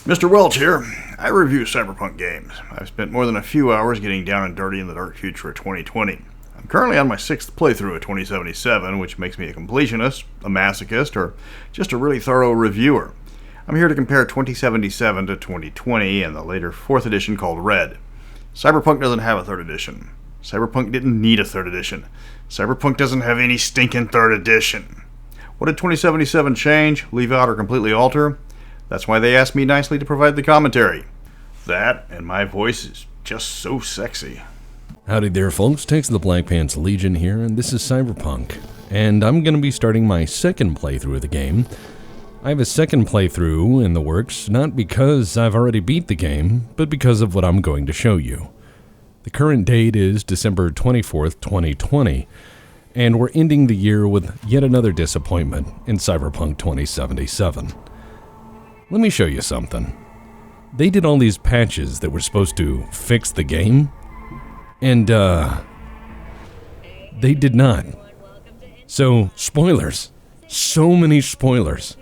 Mr. Welch here. I review Cyberpunk games. I've spent more than a few hours getting down and dirty in the dark future of 2020. I'm currently on my 6th playthrough of 2077, which makes me a completionist, a masochist, or just a really thorough reviewer. I'm here to compare 2077 to 2020 and the later 4th edition called Red. Cyberpunk doesn't have a 3rd edition. Cyberpunk didn't need a 3rd edition. Cyberpunk doesn't have any stinking 3rd edition. What did 2077 change, leave out, or completely alter? That's why they asked me nicely to provide the commentary. That, and my voice is just so sexy. Howdy there, folks. Tex the Black Pants Legion here, and this is Cyberpunk. And I'm going to be starting my 2nd playthrough of the game. I have a 2nd playthrough in the works, not because I've already beat the game, but because of what I'm going to show you. The current date is December 24th, 2020, and we're ending the year with yet another disappointment in Cyberpunk 2077. Let me show you something. They did all these patches that were supposed to fix the game, and they did not. So, spoilers. So many spoilers.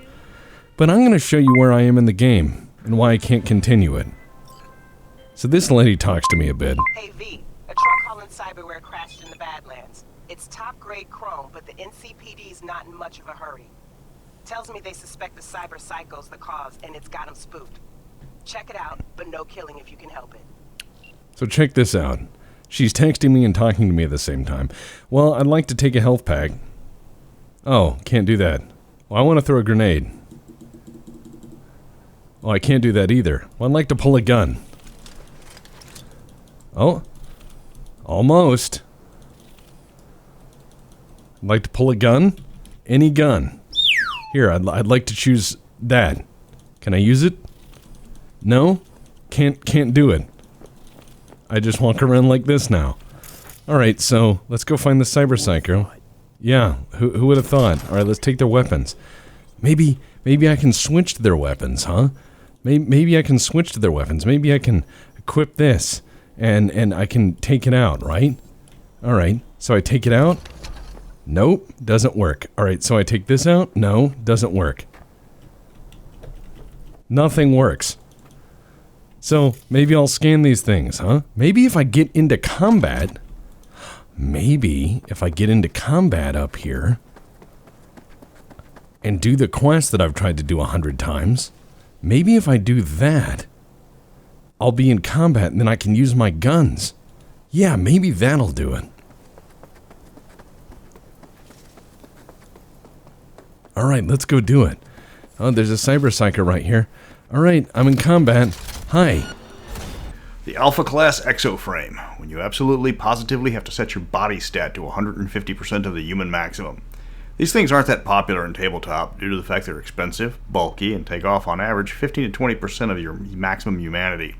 But I'm going to show you where I am in the game, and why I can't continue it. So this lady talks to me a bit. Hey V, a truck hauling cyberware crashed in the Badlands. It's top-grade chrome, but the NCPD's not in much of a hurry. Tells me they suspect the cyber psycho's the cause, and it's got them spooked. Check it out, but no killing if you can help it. So check this out. She's texting me and talking to me at the same time. Well, I'd like to take a health pack. Oh, can't do that. Well, I want to throw a grenade. Oh, I can't do that either. Well, I'd like to pull a gun. Oh, almost. I'd like to pull a gun. Any gun. Here, I'd like to choose that. Can I use it? No? Can't do it. I just walk around like this now. Alright, so let's go find the cyber psycho. Yeah, who would have thought? Alright, let's take their weapons. Maybe I can switch to their weapons, huh? Maybe I can switch to their weapons. Maybe I can equip this and I can take it out, right? Alright, so I take it out. Nope, doesn't work. Alright, so I take this out. No, doesn't work. Nothing works. So, maybe I'll scan these things, huh? Maybe if I get into combat... Maybe if I get into combat up here... and do the quest that I've tried to do 100 times... Maybe if I do that... I'll be in combat and then I can use my guns. Yeah, maybe that'll do it. Alright, let's go do it. Oh, there's a cyber psycho right here. Alright, I'm in combat. Hi. The Alpha Class Exoframe, when you absolutely positively have to set your body stat to 150% of the human maximum. These things aren't that popular in tabletop due to the fact they're expensive, bulky, and take off on average 15 to 20% of your maximum humanity.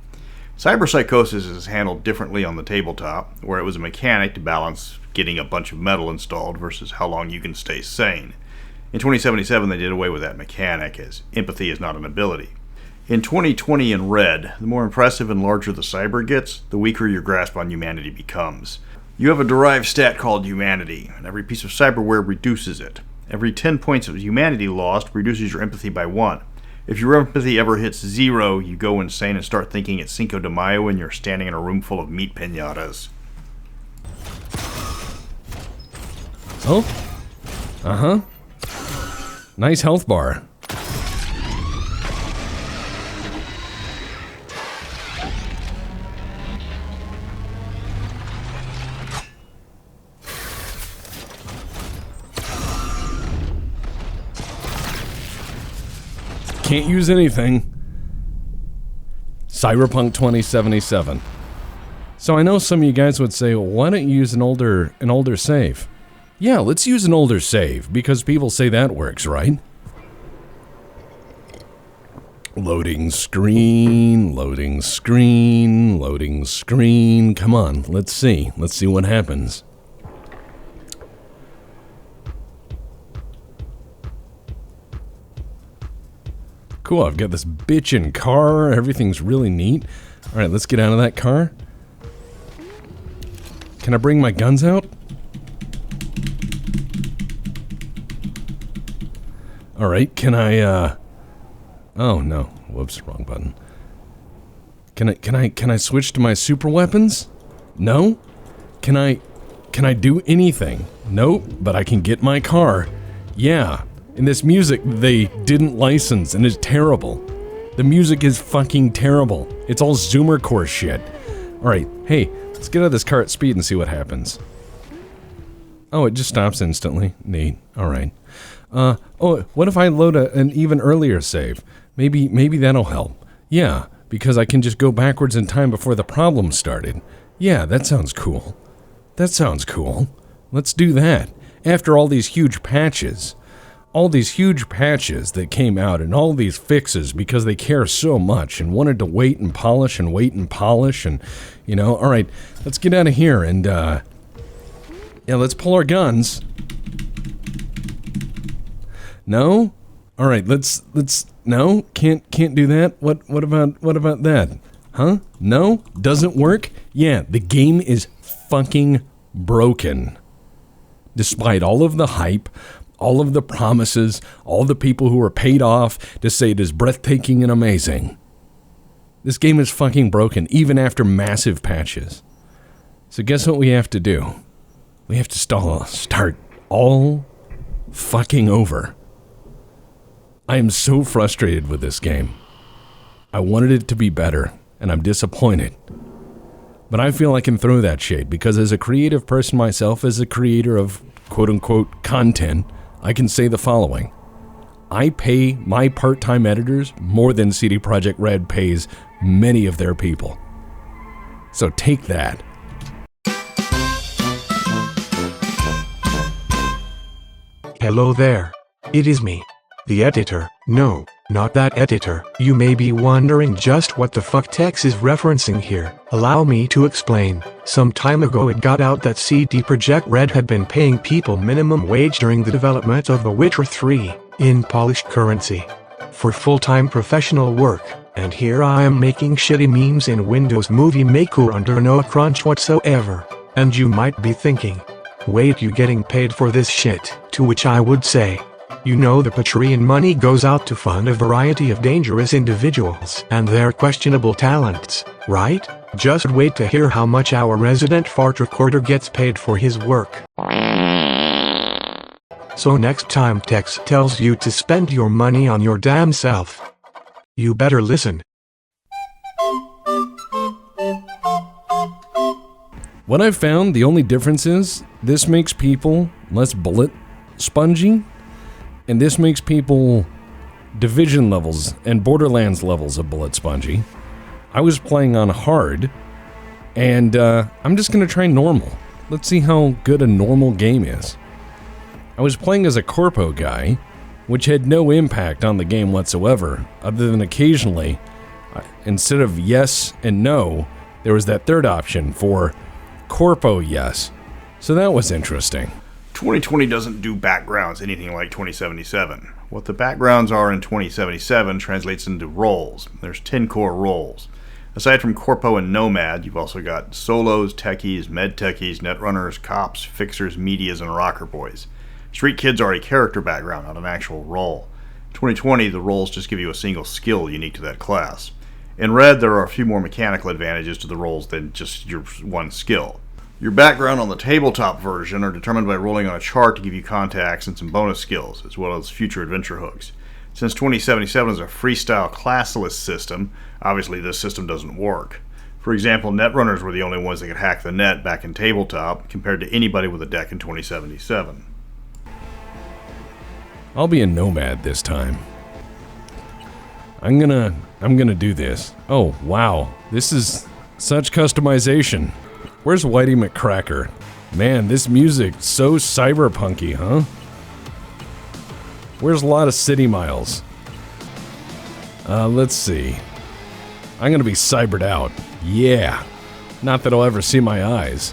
Cyberpsychosis is handled differently on the tabletop, where it was a mechanic to balance getting a bunch of metal installed versus how long you can stay sane. In 2077, they did away with that mechanic, as empathy is not an ability. In 2020 in Red, the more impressive and larger the cyber gets, the weaker your grasp on humanity becomes. You have a derived stat called humanity, and every piece of cyberware reduces it. Every 10 points of humanity lost reduces your empathy by 1. If your empathy ever hits 0, you go insane and start thinking it's Cinco de Mayo and you're standing in a room full of meat piñatas. Oh? Uh-huh. Nice health bar. Can't use anything. Cyberpunk 2077. So I know some of you guys would say, well, why don't you use an older save? Yeah, let's use an older save, because people say that works, right? Loading screen, loading screen, loading screen. Come on, let's see. Let's see what happens. Cool, I've got this bitchin' car. Everything's really neat. Alright, let's get out of that car. Can I bring my guns out? Alright, can I, oh no. Whoops, wrong button. Can I switch to my super weapons? No? Can I do anything? Nope, but I can get my car. Yeah. And this music they didn't license and is terrible. The music is fucking terrible. It's all Zoomer core shit. Alright, hey, let's get out of this car at speed and see what happens. Oh, it just stops instantly. Neat. Alright. Oh, what if I load an even earlier save? Maybe that'll help. Yeah, because I can just go backwards in time before the problem started. Yeah, that sounds cool. That sounds cool. Let's do that. After all these huge patches. All these huge patches that came out and all these fixes because they care so much and wanted to wait and polish and wait and polish and, you know, alright, let's get out of here and, yeah, let's pull our guns. No? Alright, let's, no? Can't do that? What about that? Huh? No? Doesn't work? Yeah, the game is fucking broken. Despite all of the hype, all of the promises, all the people who are paid off to say it is breathtaking and amazing. This game is fucking broken, even after massive patches. So guess what we have to do? We have to start all fucking over. I am so frustrated with this game. I wanted it to be better, and I'm disappointed. But I feel I can throw that shade, because as a creative person myself, as a creator of quote-unquote content, I can say the following. I pay my part-time editors more than CD Projekt Red pays many of their people. So take that. Hello there. It is me. The editor. No, not that editor. You may be wondering just what the fuck Tex is referencing here. Allow me to explain. Some time ago it got out that CD Projekt Red had been paying people minimum wage during the development of The Witcher 3, in polished currency, for full-time professional work, and here I am making shitty memes in Windows Movie Maker under no crunch whatsoever. And you might be thinking, wait, you getting paid for this shit? To which I would say, you know the Patreon money goes out to fund a variety of dangerous individuals and their questionable talents, right? Just wait to hear how much our resident fart recorder gets paid for his work. So next time Tex tells you to spend your money on your damn self, you better listen. What I've found, the only difference is, this makes people less bullet spongy, and this makes people Division levels and Borderlands levels of bullet spongy. I was playing on hard, and I'm just gonna try normal. Let's see how good a normal game is. I was playing as a corpo guy, which had no impact on the game whatsoever, other than occasionally, instead of yes and no, there was that third option for corpo yes. So that was interesting. 2020 doesn't do backgrounds anything like 2077. What the backgrounds are in 2077 translates into roles. There's 10 core roles. Aside from Corpo and Nomad, you've also got solos, techies, med techies, netrunners, cops, fixers, medias, and rocker boys. Street kids are a character background, not an actual role. In 2020, the roles just give you a single skill unique to that class. In Red, there are a few more mechanical advantages to the roles than just your one skill. Your background on the tabletop version are determined by rolling on a chart to give you contacts and some bonus skills, as well as future adventure hooks. Since 2077 is a freestyle classless system, obviously this system doesn't work. For example, netrunners were the only ones that could hack the net back in tabletop, compared to anybody with a deck in 2077. I'll be a nomad this time. I'm gonna do this. Oh, wow. This is such customization. Where's Whitey McCracker? Man, this music's so cyberpunky, huh? Where's a lot of city miles? Let's see. I'm gonna be cybered out. Yeah. Not that I'll ever see my eyes.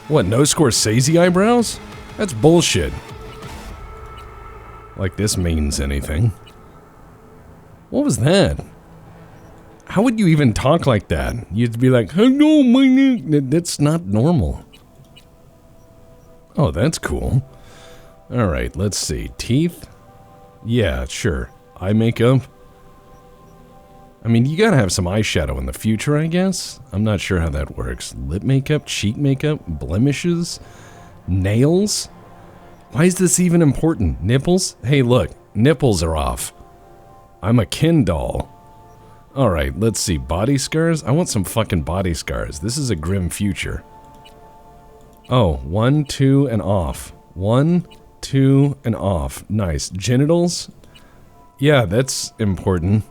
What, no Scorsese eyebrows? That's bullshit. Like this means anything. What was that? How would you even talk like that? You'd be like, hello, my name. That's not normal. Oh, that's cool. Alright, let's see. Teeth? Yeah, sure. Eye makeup? I mean, you gotta have some eyeshadow in the future, I guess. I'm not sure how that works. Lip makeup, cheek makeup, blemishes, nails? Why is this even important? Nipples? Hey, look, nipples are off. I'm a Ken doll. Alright, let's see. Body scars? I want some fucking body scars. This is a grim future. Oh, 1, 2, and off. 1, 2, and off. Nice. Genitals? Yeah, that's important.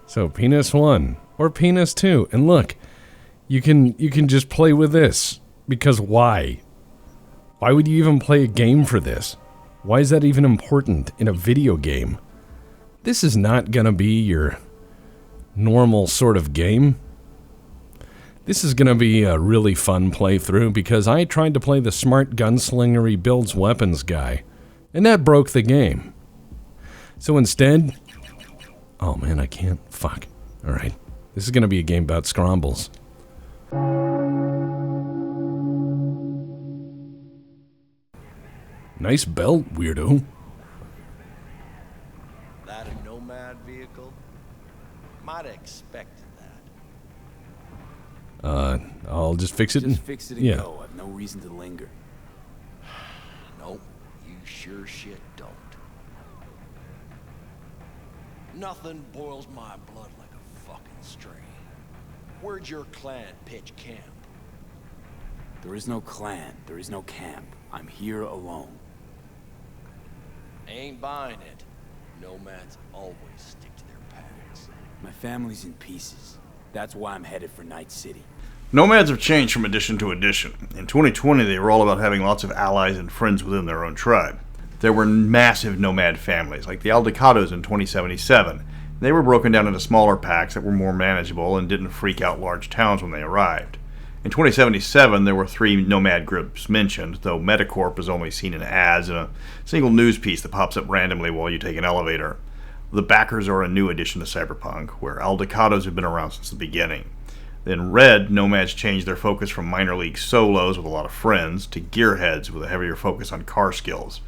So, penis 1. Or penis 2. And look, you can just play with this. Because why? Why would you even play a game for this? Why is that even important in a video game? This is not gonna be your normal sort of game. This is gonna be a really fun playthrough because I tried to play the smart gunslinger he builds weapons guy, and that broke the game. So instead, oh man, I can't. Fuck. Alright. This is gonna be a game about scrambles. Nice belt, weirdo. That a nomad vehicle? Might have expected that. I'll just fix it. Just fix it and yeah. go. I've no reason to linger. Nope, you sure shit don't. Nothing boils my blood like a fucking strain. Where'd your clan pitch camp? There is no clan. There is no camp. I'm here alone. Ain't buying it. Nomads always stick to their packs. My family's in pieces. That's why I'm headed for Night City. Nomads have changed from edition to edition. In 2020, they were all about having lots of allies and friends within their own tribe. There were massive nomad families, like the Aldecados in 2077. They were broken down into smaller packs that were more manageable and didn't freak out large towns when they arrived. In 2077, there were 3 nomad groups mentioned, though Metacorp is only seen in ads and a single news piece that pops up randomly while you take an elevator. The Backers are a new addition to Cyberpunk, where Aldecados have been around since the beginning. Then Red, Nomads changed their focus from minor league solos with a lot of friends to gearheads with a heavier focus on car skills.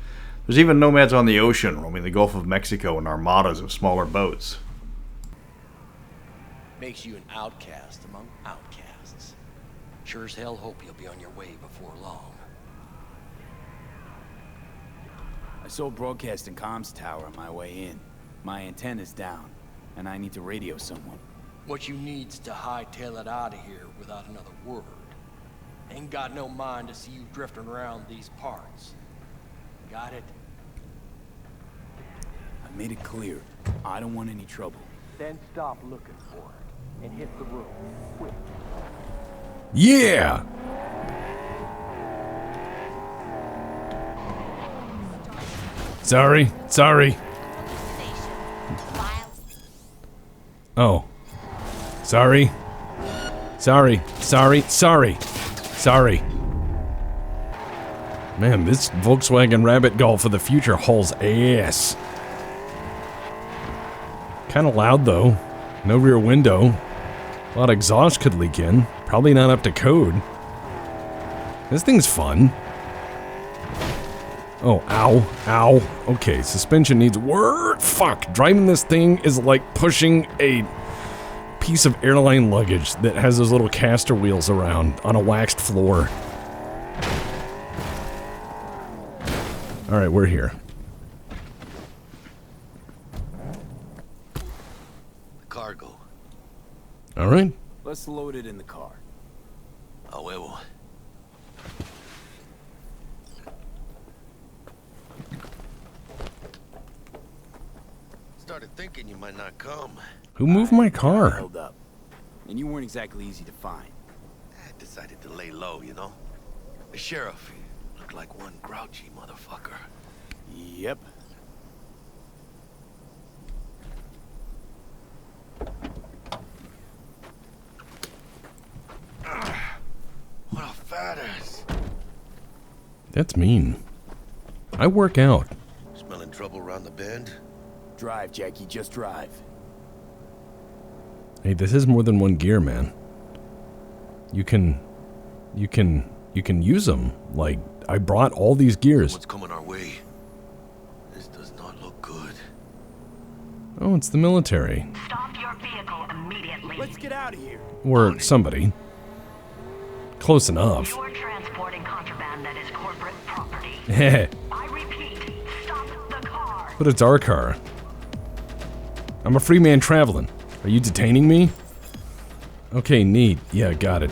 There's even Nomads on the ocean, roaming the Gulf of Mexico in armadas of smaller boats. Makes you an outcast among outcasts. Sure as hell hope you'll be on your way before long. I saw a broadcasting comms tower on my way in. My antenna's down, and I need to radio someone. What you need's to hightail it out of here without another word. Ain't got no mind to see you drifting around these parts. Got it? I made it clear. I don't want any trouble. Then stop looking for it and hit the road quick. Yeah! Sorry. Oh. Sorry. Man, this Volkswagen Rabbit Golf of the future hauls ass. Kinda loud though. No rear window. A lot of exhaust could leak in. Probably not up to code. This thing's fun. Oh, ow. Okay, suspension needs work. Fuck. Driving this thing is like pushing a piece of airline luggage that has those little caster wheels around on a waxed floor. Alright, we're here. Cargo. Alright. Let's load it in the car. A huevo. Started thinking you might not come. Who moved my car? Held up. And you weren't exactly easy to find. I decided to lay low, you know? The sheriff, he looked like one grouchy motherfucker. Yep. What a fat ass. That's mean. I work out. Smelling trouble around the bend? Drive, Jackie, just drive. Hey, this is more than one gear, man. You can use them. Like, I brought all these gears. What's coming our way? This does not look good. Oh, it's the military. Stop your Let's get out of here. Or somebody. Close enough. You're transporting contraband that is corporate property. Heh. I repeat, stop the car. But it's our car. I'm a free man traveling. Are you detaining me? Okay, neat. Yeah, got it.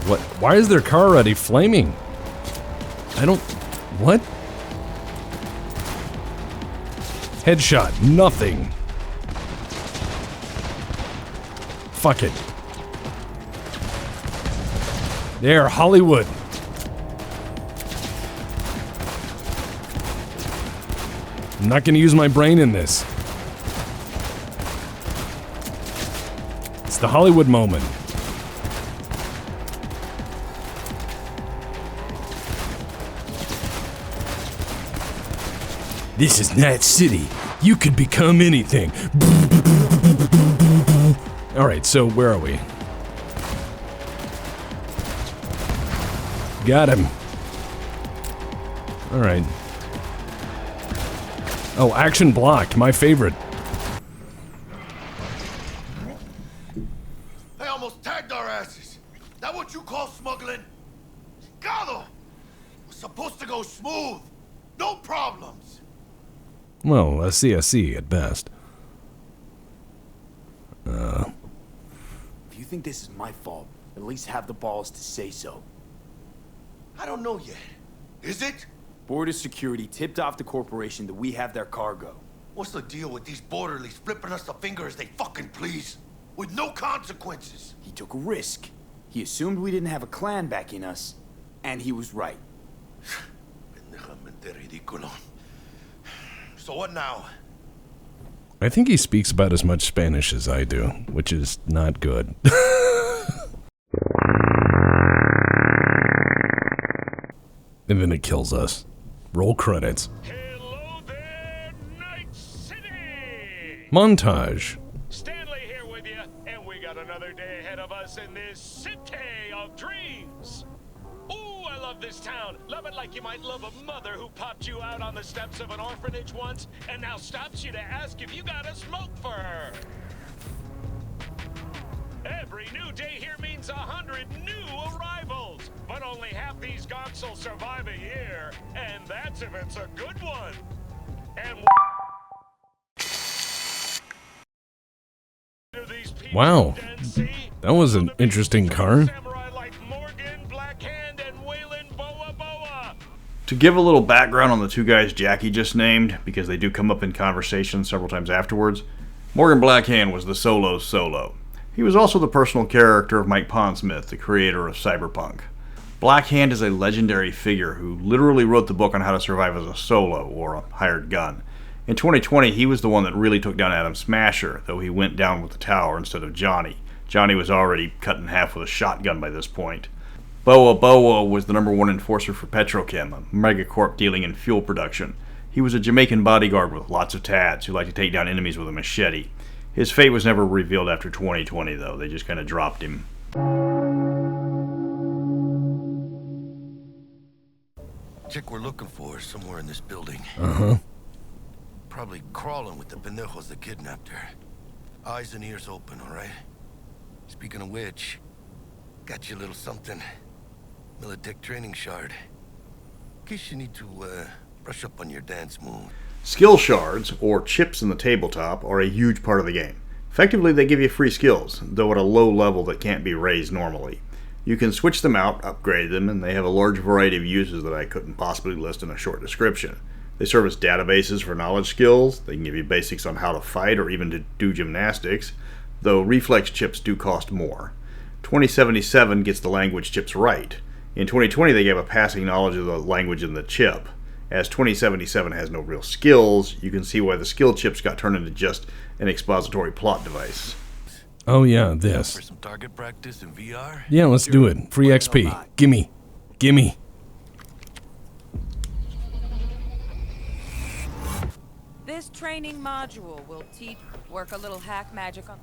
What? Why is their car already flaming? I don't... What? Headshot. Nothing. Fuck it. There, Hollywood. I'm not gonna use my brain in this. It's the Hollywood moment. This is Night City. You could become anything. Alright, so where are we? Got him. Alright. Oh, action blocked, my favorite. They almost tagged our asses. That what you call smuggling? Gado! Was supposed to go smooth. No problems. Well, a CSC at best. If you think this is my fault, at least have the balls to say so. I don't know yet. Is it? Border security tipped off the corporation that we have their cargo. What's the deal with these borderlies flipping us the finger as they fucking please? With no consequences. He took a risk. He assumed we didn't have a clan backing us, and he was right. Pendejamente ridículo. So what now? I think he speaks about as much Spanish as I do, which is not good. And then it kills us. Roll credits. Hello there, Night City! Montage. Stanley here with you, and we got another day ahead of us in this city of dreams. Ooh, I love this town. Love it like you might love a mother who popped you out on the steps of an orphanage once and now stops you to ask if you got a smoke for her. Every new day here means 100 new arrivals, but only half these gonks will survive a year, and that's if it's a good one. And Wow. That was an interesting car. To give a little background on the two guys Jackie just named, because they do come up in conversation several times afterwards, Morgan Blackhand was the solo. He was also the personal character of Mike Pondsmith, the creator of Cyberpunk. Blackhand is a legendary figure who literally wrote the book on how to survive as a solo, or a hired gun. In 2020, he was the one that really took down Adam Smasher, though he went down with the tower instead of Johnny. Johnny was already cut in half with a shotgun by this point. Boa was the #1 enforcer for Petrochem, a megacorp dealing in fuel production. He was a Jamaican bodyguard with lots of tats who liked to take down enemies with a machete. His fate was never revealed after 2020, though. They just kind of dropped him. Chick we're looking for is somewhere in this building. Uh-huh. Probably crawling with the pendejos that kidnapped her. Eyes and ears open, all right? Speaking of which, got you a little something. Militech training shard. In case you need to, brush up on your dance move. Skill shards, or chips in the tabletop, are a huge part of the game. Effectively, they give you free skills, though at a low level that can't be raised normally. You can switch them out, upgrade them, and they have a large variety of uses that I couldn't possibly list in a short description. They serve as databases for knowledge skills, they can give you basics on how to fight or even to do gymnastics, though reflex chips do cost more. 2077 gets the language chips right. In 2020 they gave a passing knowledge of the language in the chip. As 2077 has no real skills, you can see why the skill chips got turned into just an expository plot device. Oh yeah, this. For some target practice in VR? Yeah, let's do it. Free XP. Gimme. Gimme. This training module will teach work a little hack magic on.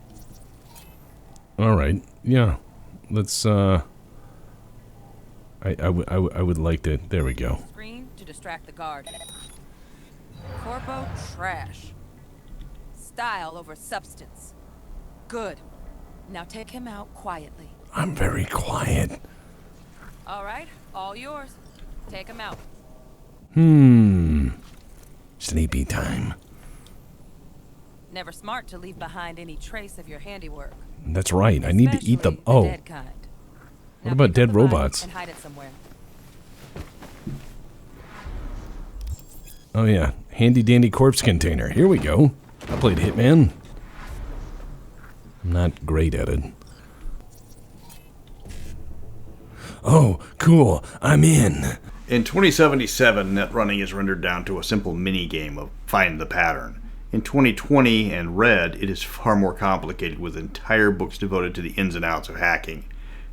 All right. Yeah. Let's, I would like to... There we go. Screen to distract the guard. Corpo trash. Style over substance. Good. Now take him out quietly. I'm very quiet. All right, all yours. Take him out. Sleepy time. Never smart to leave behind any trace of your handiwork. That's right. I need to eat the... Especially Oh. dead kind. What Now about pick up dead the body robots? and hide it somewhere. Oh, yeah. Handy dandy corpse container. Here we go. I played Hitman. I'm not great at it. Oh, cool. I'm in. In 2077, net running is rendered down to a simple mini-game of find the pattern. In 2020 and Red, it is far more complicated with entire books devoted to the ins and outs of hacking.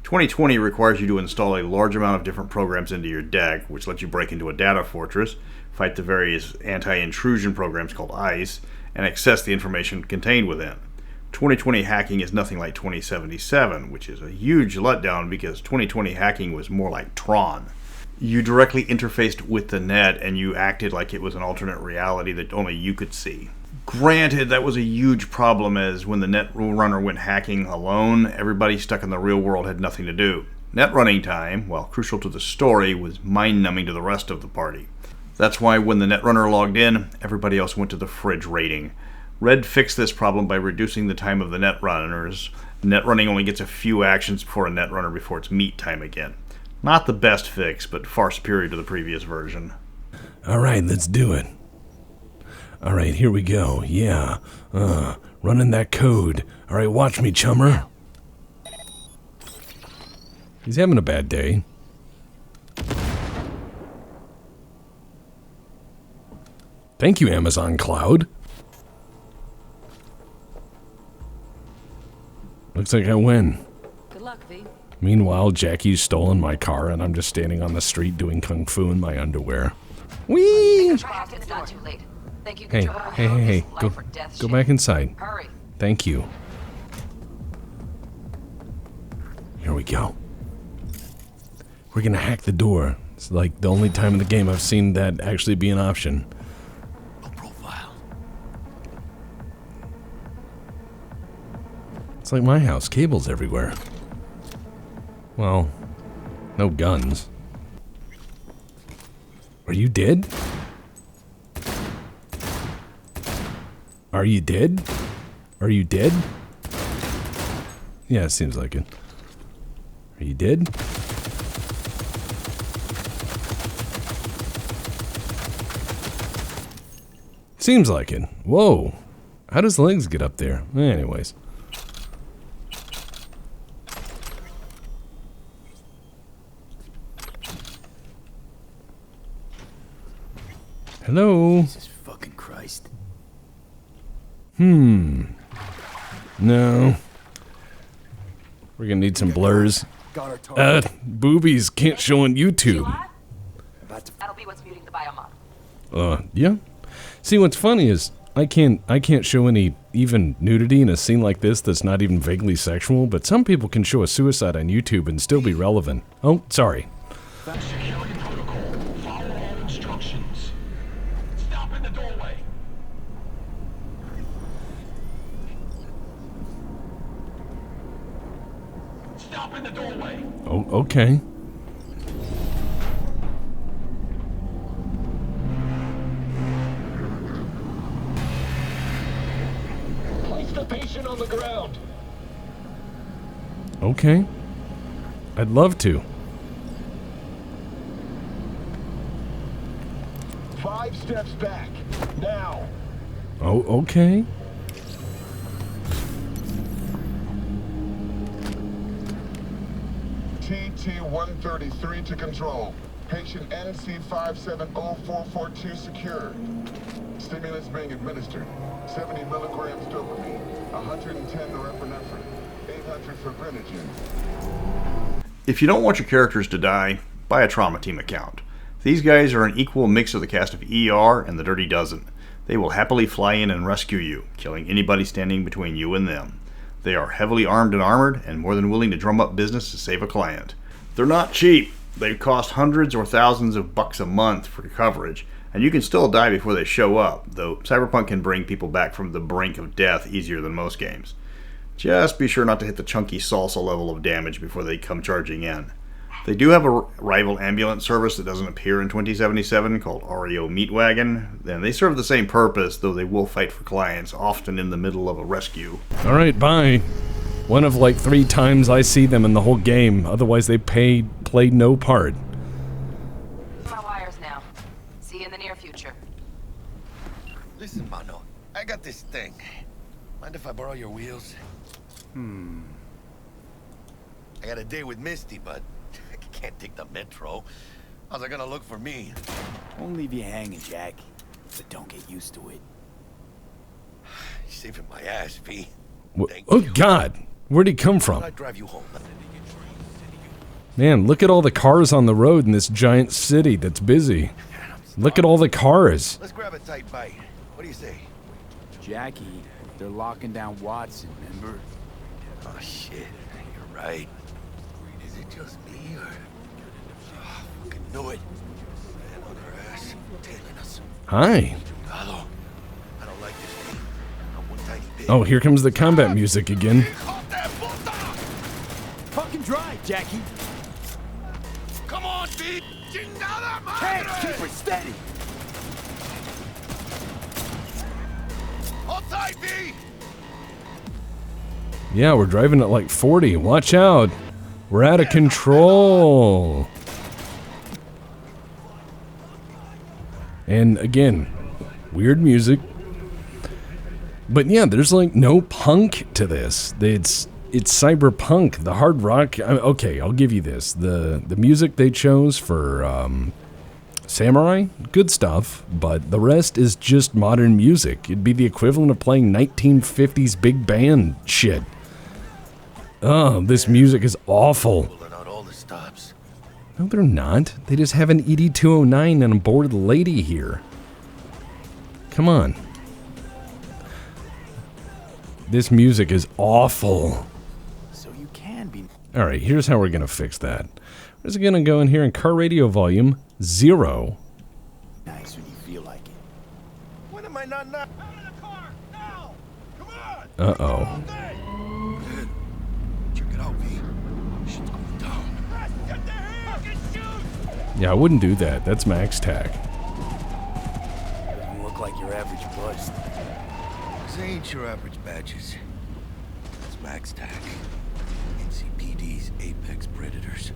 2020 requires you to install a large amount of different programs into your deck, which lets you break into a data fortress, fight the various anti-intrusion programs called ICE, and access the information contained within. 2020 hacking is nothing like 2077, which is a huge letdown because 2020 hacking was more like Tron. You directly interfaced with the net and you acted like it was an alternate reality that only you could see. Granted, that was a huge problem as when the net runner went hacking alone, everybody stuck in the real world had nothing to do. Net running time, while crucial to the story, was mind-numbing to the rest of the party. That's why when the netrunner logged in, everybody else went to the fridge raiding. Red fixed this problem by reducing the time of the netrunners. Netrunning only gets a few actions before a netrunner before it's meet time again. Not the best fix, but far superior to the previous version. Alright, let's do it. Alright, here we go. Yeah. Running that code. Alright, watch me, chummer. He's having a bad day. Thank you, Amazon Cloud. Looks like I win. Good luck, V. Meanwhile, Jackie's stolen my car and I'm just standing on the street doing kung fu in my underwear. Whee! It's not too late. Think you can Hey. Go back inside. Hurry. Thank you. Here we go. We're gonna hack the door. It's like the only time in the game I've seen that actually be an option. No profile. It's like my house, cables everywhere. Well, no guns. Are you dead? Are you dead? Are you dead? Yeah, it seems like it. Are you dead? Seems like it. Whoa. How does legs get up there? Anyways. Hello? Jesus fucking Christ. No. We're gonna need some blurs. Boobies can't show on YouTube. That'll be what's muting the biomod. Yeah. See, what's funny is I can't show any even nudity in a scene like this that's not even vaguely sexual, but some people can show a suicide on YouTube and still be relevant. Oh, sorry. Security protocol. Follow all instructions. Stop in the doorway. Stop in the doorway. Oh, okay. Place the patient on the ground. Okay. I'd love to. 5 steps back. Now. Oh, okay. TT-133 to control. Patient NC570442 secured. Stimulants being administered. 70 milligrams dopamine, 110 norepinephrine, 800 fibrinogen. If you don't want your characters to die, buy a Trauma Team account. These guys are an equal mix of the cast of ER and the Dirty Dozen. They will happily fly in and rescue you, killing anybody standing between you and them. They are heavily armed and armored, and more than willing to drum up business to save a client. They're not cheap. They cost hundreds or thousands of bucks a month for coverage, and you can still die before they show up, though Cyberpunk can bring people back from the brink of death easier than most games. Just be sure not to hit the chunky salsa level of damage before they come charging in. They do have a rival ambulance service that doesn't appear in 2077 called REO Meatwagon, and they serve the same purpose, though they will fight for clients, often in the middle of a rescue. Alright, bye. One of like 3 times I see them in the whole game, otherwise they played no part. My wires now. See you in the near future. Listen, Mano, I got this thing. Mind if I borrow your wheels? I got a date with Misty, but I can't take the metro. How's it gonna look for me? Won't leave you hanging, Jack. But don't get used to it. You're saving my ass, V. Oh God, where'd he come from? I drive you home. Man, look at all the cars on the road in this giant city that's busy. Look at all the cars. Let's grab a tight bite. What do you say? Jackie, they're locking down Watson, remember? Oh shit, you're right. Is it just me or? Oh, fucking knew it. Man on our ass, tailing us. Hi. Hello. I don't like this thing. Not one tiny bit. Oh, here comes the combat music again. Fucking drive, Jackie. Come on, V. Hey, keep her steady. Hold tight, V. Yeah, we're driving at like 40. Watch out. We're out of control. And again, weird music. But yeah, there's like no punk to this. It's cyberpunk, the hard rock. Okay, I'll give you this. The music they chose for Samurai, good stuff, but the rest is just modern music. It'd be the equivalent of playing 1950s big band shit. Oh, this music is awful. Pulling out all the stops. No, they're not. They just have an ED-209 and a bored lady here. Come on. This music is awful. So you can be. Alright, here's how we're going to fix that. We're just going to go in here and car radio volume 0. Nice when you feel like it. When am I not? Out of the car now! Come on! Uh-oh. Check it out, V. Shit's going down. Get the hell! Fucking shoot! Yeah, I wouldn't do that. That's maxtac. Doesn't look like your average bust. This ain't your average badges. It's maxtac. NCPD's apex predators.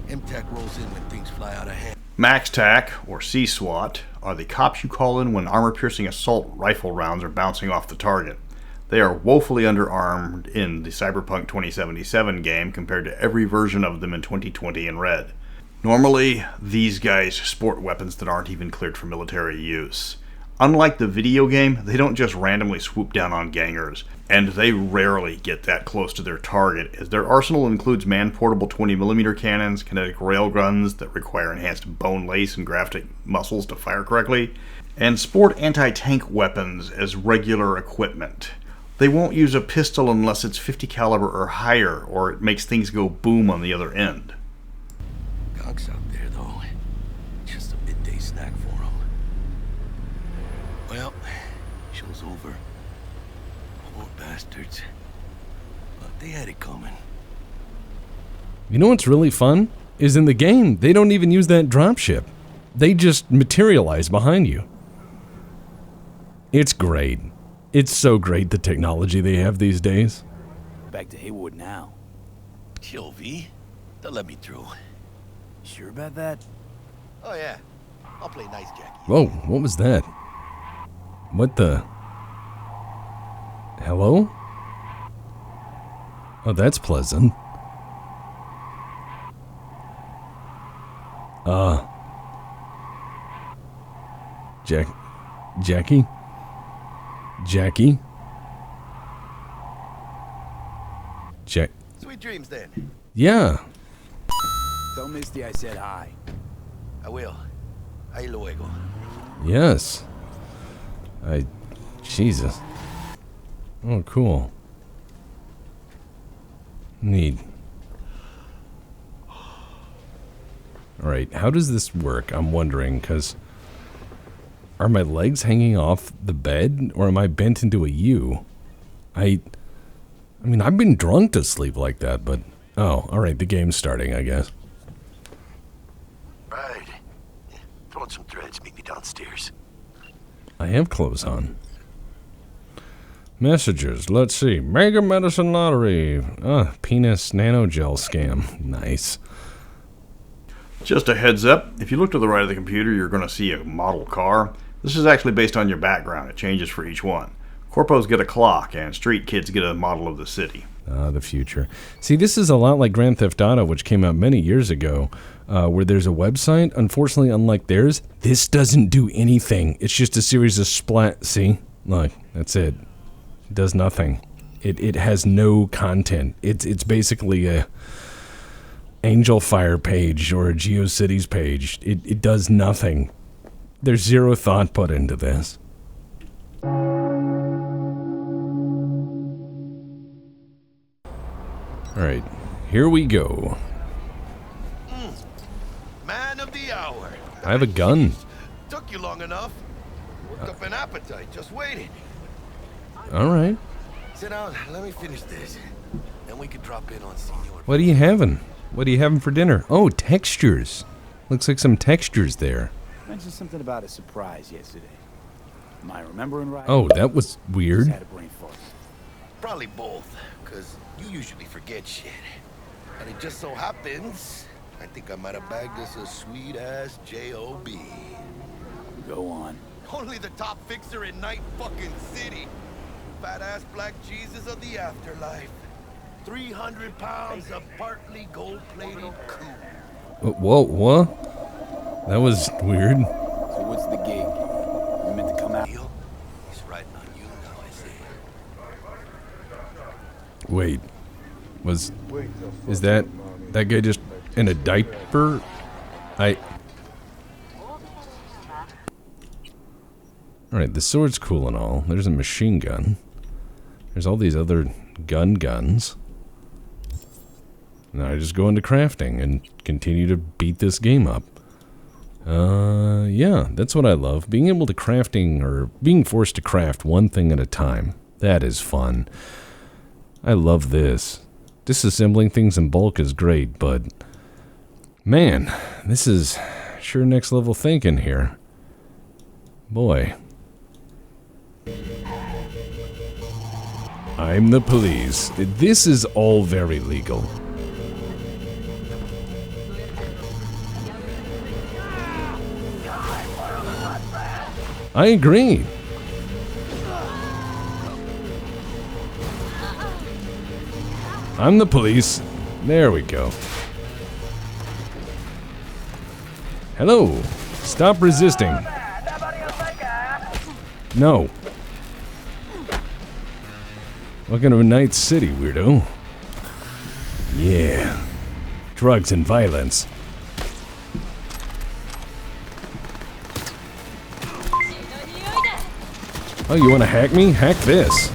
MTAC rolls in when things fly out of hand. MaxTac, or C-SWAT, are the cops you call in when armor-piercing assault rifle rounds are bouncing off the target. They are woefully underarmed in the Cyberpunk 2077 game compared to every version of them in 2020 in red. Normally, these guys sport weapons that aren't even cleared for military use. Unlike the video game, they don't just randomly swoop down on gangers, and they rarely get that close to their target, as their arsenal includes man-portable 20mm cannons, kinetic railguns that require enhanced bone lace and graphic muscles to fire correctly, and sport anti-tank weapons as regular equipment. They won't use a pistol unless it's 50 caliber or higher, or it makes things go boom on the other end. Gonks out there, though. Just a midday snack for them. Well, show's over. Poor bastards. But they had it coming. You know what's really fun? Is in the game, they don't even use that dropship. They just materialize behind you. It's great. It's so great, the technology they have these days. Back to Haywood now. Chill, V. They'll let me through. Sure about that? Oh, yeah. I'll play nice, Jackie. Whoa, what was that? What the? Hello? Oh, that's pleasant. Jackie? Sweet dreams, then. Yeah. Tell Misty I said hi. I will. Ahí luego. Yes. Jesus. Oh, cool. Neat. Alright, how does this work? I'm wondering, because are my legs hanging off the bed, or am I bent into a U? I mean, I've been drunk to sleep like that, but... Oh, alright, the game's starting, I guess. Right. Yeah, throw on some threads, meet me downstairs. I have clothes on. Messages, let's see. Mega Medicine Lottery. Penis nanogel scam. Nice. Just a heads up, if you look to the right of the computer, you're going to see a model car. This is actually based on your background. It changes for each one. Corpos get a clock, and street kids get a model of the city. The future. See, this is a lot like Grand Theft Auto, which came out many years ago, where there's a website. Unfortunately, unlike theirs, this doesn't do anything. It's just a series of splat. See? Look, that's it. It does nothing. It has no content. It's basically a Angel Fire page or a GeoCities page. It does nothing. There's zero thought put into this. Alright, here we go. Man of the hour. I have a gun. Took you long enough. Worked up an appetite, just waiting. Alright. Sit down, let me finish this. Then we can drop in on Senor. What are you having? What are you having for dinner? Oh, textures. Looks like some textures there. Mentioned something about a surprise yesterday. Am I remembering right? Oh, that was weird. Just had a brain fart. Probably both, because you usually forget shit. And it just so happens, I think I might have bagged us a sweet-ass J.O.B. Go on. Only the top fixer in Night fucking City. Fat-ass black Jesus of the afterlife. 300 pounds of partly gold-plated coup. Whoa, what? That was weird. So what's the gig? You meant to come out? He's riding on you now, I say. Wait. Is that guy just in a diaper? Alright, the sword's cool and all. There's a machine gun. There's all these other guns. Now I just go into crafting and continue to beat this game up. Yeah, that's what I love. Being able to being forced to craft one thing at a time. That is fun. I love this. Disassembling things in bulk is great, but man, this is sure next level thinking here. Boy. I'm the police. This is all very legal. I agree. I'm the police. There we go. Hello. Stop resisting. No. Welcome to Night City, weirdo. Yeah. Drugs and violence. Oh, you want to hack me? Hack this.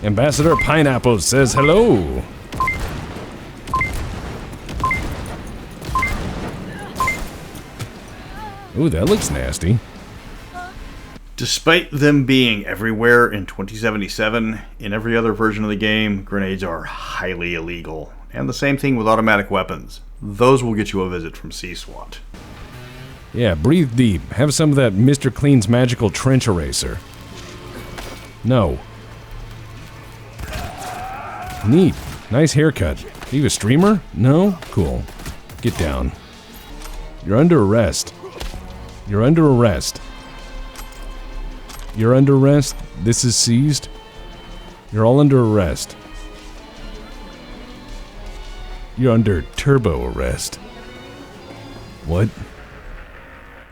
Ambassador Pineapple says hello. Ooh, that looks nasty. Despite them being everywhere in 2077, in every other version of the game, grenades are highly illegal. And the same thing with automatic weapons. Those will get you a visit from C-SWAT. Yeah, breathe deep. Have some of that Mr. Clean's magical trench eraser. No. Neat. Nice haircut. Are you a streamer? No? Cool. Get down. You're under arrest. You're under arrest. You're under arrest. This is seized. You're all under arrest. You're under turbo arrest. What?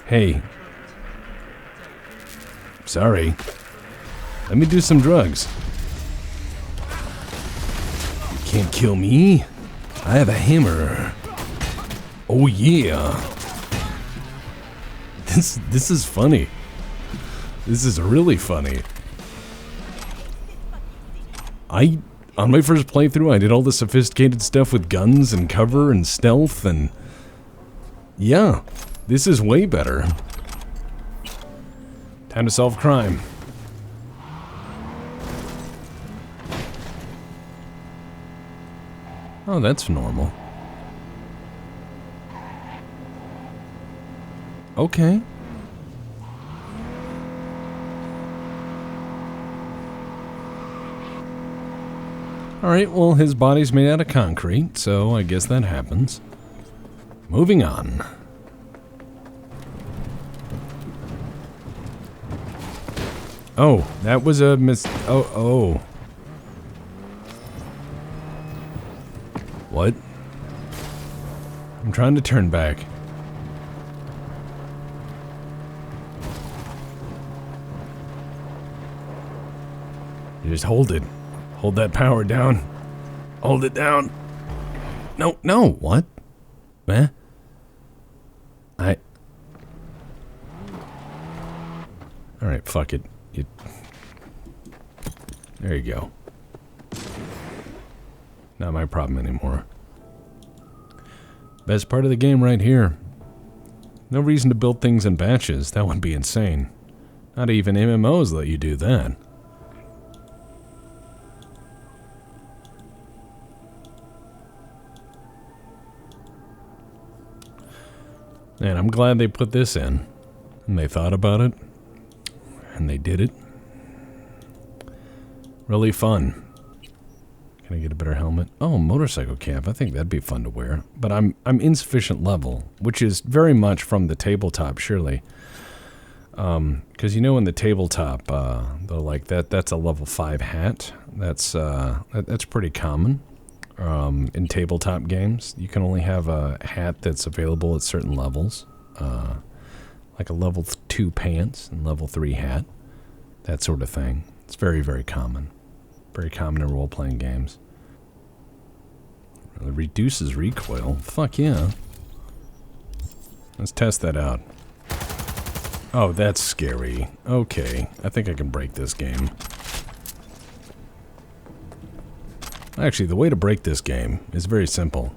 Hey. Sorry. Let me do some drugs. You can't kill me. I have a hammer. Oh yeah. This is funny. This is really funny. On my first playthrough, I did all the sophisticated stuff with guns and cover and stealth and... yeah, this is way better. Time to solve crime. Oh, that's normal. Okay. Alright, well, his body's made out of concrete, so I guess that happens. Moving on. Oh, that was a oh. What? I'm trying to turn back. You just hold it. Hold that power down. Hold it down. No, what? Eh? Alright, fuck it. There you go. Not my problem anymore. Best part of the game right here. No reason to build things in batches. That would be insane. Not even MMOs let you do that. And I'm glad they put this in. And they thought about it. And they did it. Really fun. Can I get a better helmet? Oh, motorcycle cap. I think that'd be fun to wear. But I'm insufficient level, which is very much from the tabletop, surely. Because you know in the tabletop, they're like that's a level 5 hat. That's pretty common. In tabletop games, you can only have a hat that's available at certain levels, like a level 2 pants and level 3 hat, that sort of thing. It's very, very common. Very common in role-playing games. It reduces recoil. Fuck yeah. Let's test that out. Oh, that's scary. Okay, I think I can break this game. Actually, the way to break this game is very simple.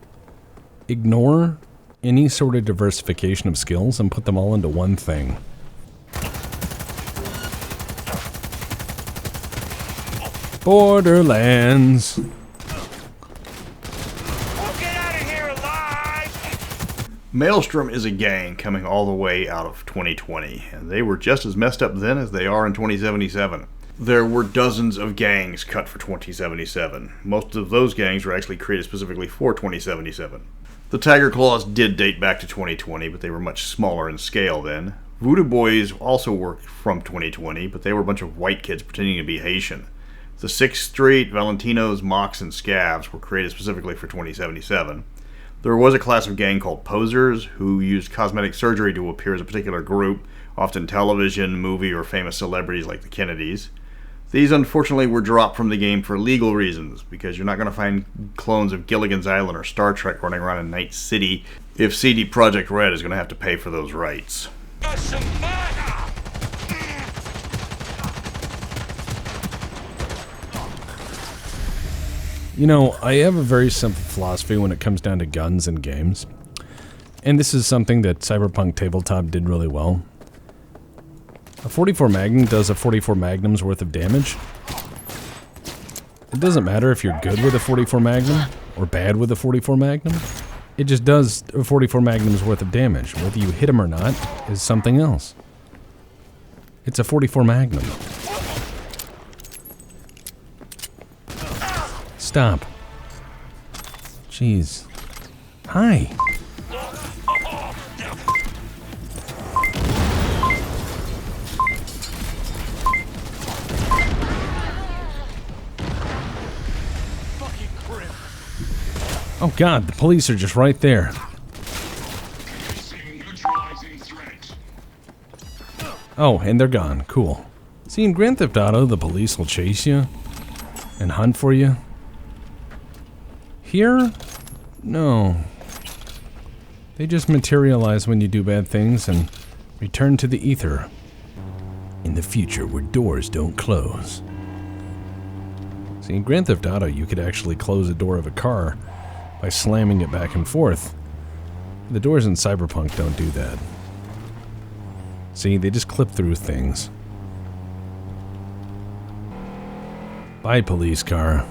Ignore any sort of diversification of skills and put them all into one thing. Borderlands. We'll get out of here alive! Maelstrom is a gang coming all the way out of 2020, and they were just as messed up then as they are in 2077. There were dozens of gangs cut for 2077. Most of those gangs were actually created specifically for 2077. The Tiger Claws did date back to 2020, but they were much smaller in scale then. Voodoo Boys also were from 2020, but they were a bunch of white kids pretending to be Haitian. The 6th Street, Valentinos, Mox, and Scavs were created specifically for 2077. There was a class of gang called Posers, who used cosmetic surgery to appear as a particular group, often television, movie, or famous celebrities like the Kennedys. These unfortunately were dropped from the game for legal reasons, because you're not going to find clones of Gilligan's Island or Star Trek running around in Night City if CD Projekt Red is going to have to pay for those rights. You know, I have a very simple philosophy when it comes down to guns and games. And this is something that Cyberpunk Tabletop did really well. A 44 Magnum does a 44 Magnum's worth of damage. It doesn't matter if you're good with a 44 Magnum or bad with a 44 Magnum. It just does a 44 Magnum's worth of damage. Whether you hit him or not is something else. It's a 44 Magnum. Stop. Jeez. Hi. Oh god, the police are just right there. Oh, and they're gone. Cool. See, in Grand Theft Auto, the police will chase you and hunt for you. Here? No. They just materialize when you do bad things and return to the ether. In the future where doors don't close. See, in Grand Theft Auto, you could actually close a door of a car by slamming it back and forth. The doors in Cyberpunk don't do that. See, they just clip through things. Bye, police car.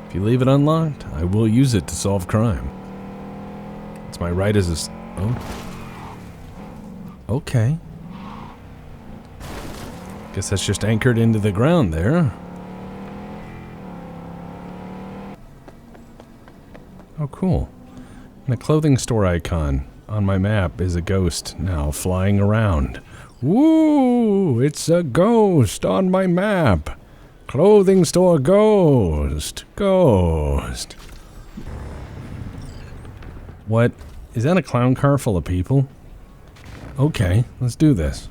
If you leave it unlocked, I will use it to solve crime. It's my right as a... Oh. Okay. Guess that's just anchored into the ground there. Oh, cool. And a clothing store icon on my map is a ghost now flying around. Woo! It's a ghost on my map. Clothing store ghost. Ghost. What? Is that a clown car full of people? Okay, let's do this.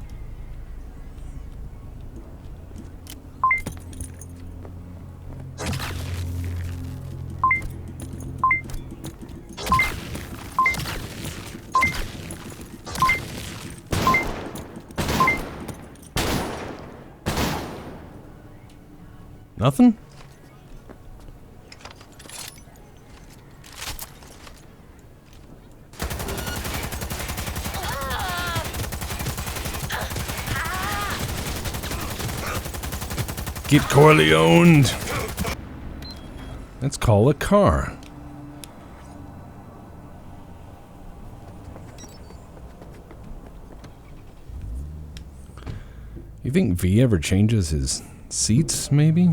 Nothing? Get Corleoned. Let's call a car. You think V ever changes his seats, maybe?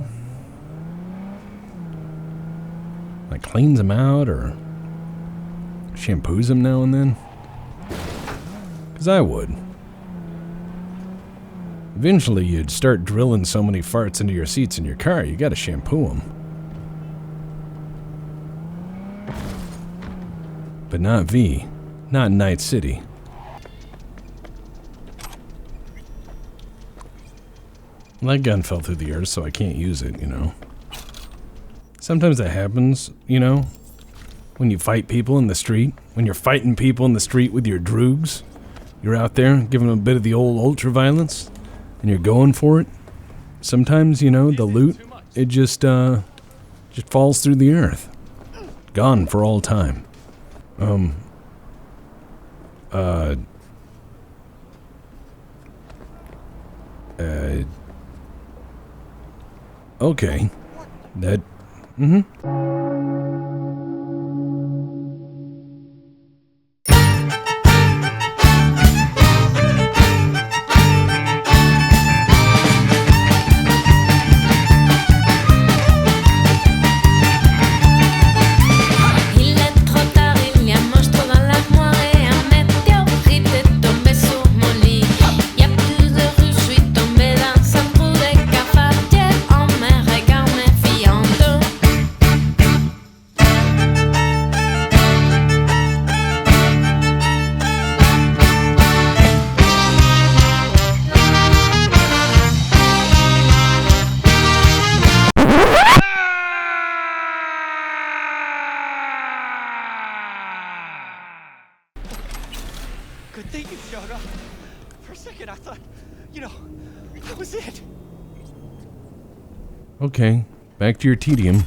Like cleans them out or shampoos them now and then? 'Cause I would. Eventually you'd start drilling so many farts into your seats in your car, you gotta shampoo them. But not V. Not in Night City. That gun fell through the earth, so I can't use it, you know. Sometimes that happens, you know, when you fight people in the street. When you're fighting people in the street with your droogs. You're out there giving them a bit of the old ultra-violence, and you're going for it. Sometimes, you know, the loot, it just falls through the earth. Gone for all time. Okay. That... Il est trop tard, il y a mange trop dans l'armoire et un météorite est tombé sur mon lit. Il y a plus de rues, je suis tombé dans un trou de cafetière en me regardant méfiant. Good thing you showed up. For a second, I thought, you know, that was it. Okay, back to your tedium.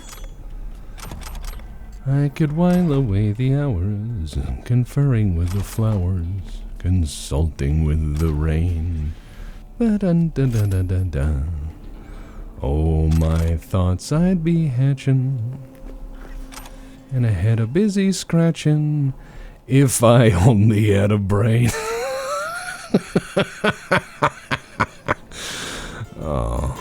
I could while away the hours, conferring with the flowers, consulting with the rain. Ba-dun-dun-dun-dun-dun. Oh, my thoughts I'd be hatching, and I had a busy scratching, if I only had a brain. Oh.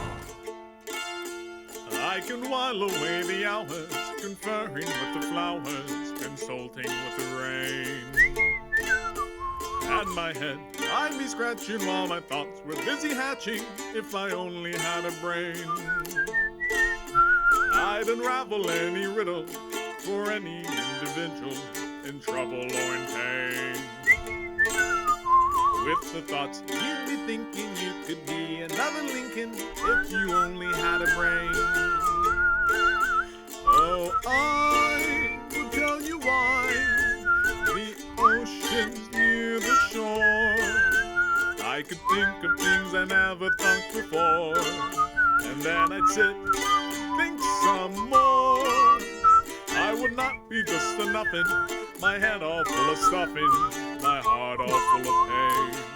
I can while away the hours, conferring with the flowers, consulting with the rain. At my head, I'd be scratching while my thoughts were busy hatching, if I only had a brain. I'd unravel any riddle for any individual in trouble or in pain. With the thoughts, you'd be thinking you could be another Lincoln if you only had a brain. Oh, I will tell you why the ocean's near the shore. I could think of things I never thought before, and then I'd it. Think some more. I would not be just a nothing. My head all full of stuffing. My heart all full of pain.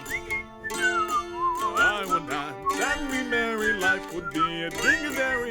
I would dance and be merry. Life would be a ding-a-dairy.